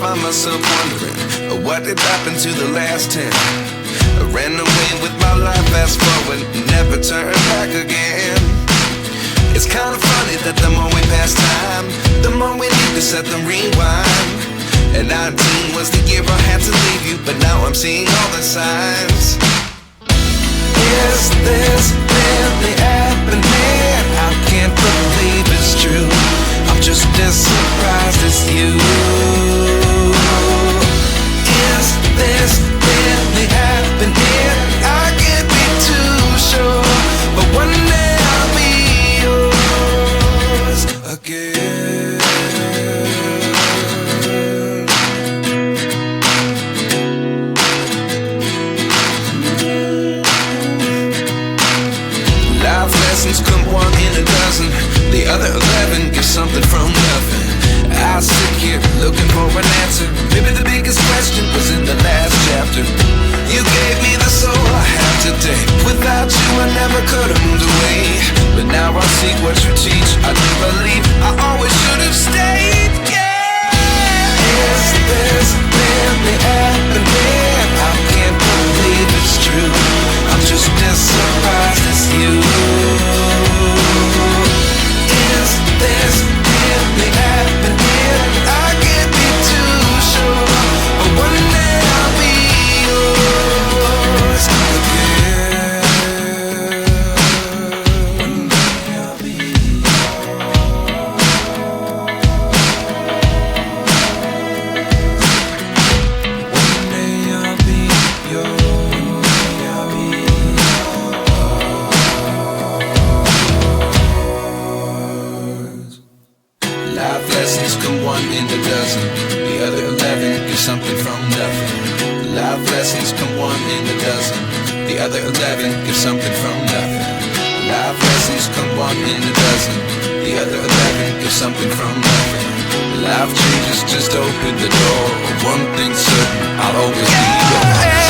find myself wondering what did happen to the last 10. I ran away with my life, fast forward, never turn back again. It's kind of funny that the more we pass time, the more we need to set the rewind. And 19 was the year I had to leave you, but now I'm seeing all the signs. Is this really happening? I can't believe it's true. I'm just as surprised as you. Is this really happening? I can't be too sure, but one day I'll be yours again. Life lessons come one in a dozen, the other 11 give something from nothing. I sit here looking for an answer. Maybe the biggest question was in the last chapter. You gave me the soul I have today. Without you I never could have moved away. But now I see what you teach. I do believe I always should have stayed. Yeah. Is this really happening? I can't believe it's true. I'm just as surprised as you. Is this really happening? I can't be too sure, but one day I'll be yours again. One day I'll be One day I'll be yours. I'll be yours. Life lessons come one in a dozen, the other 11 give something from nothing. Life lessons come one in a dozen, the other 11 give something from nothing. Life lessons come one in a dozen. The other 11 get something from nothing. Life changes, just open the door. One thing's certain, I'll always be yours.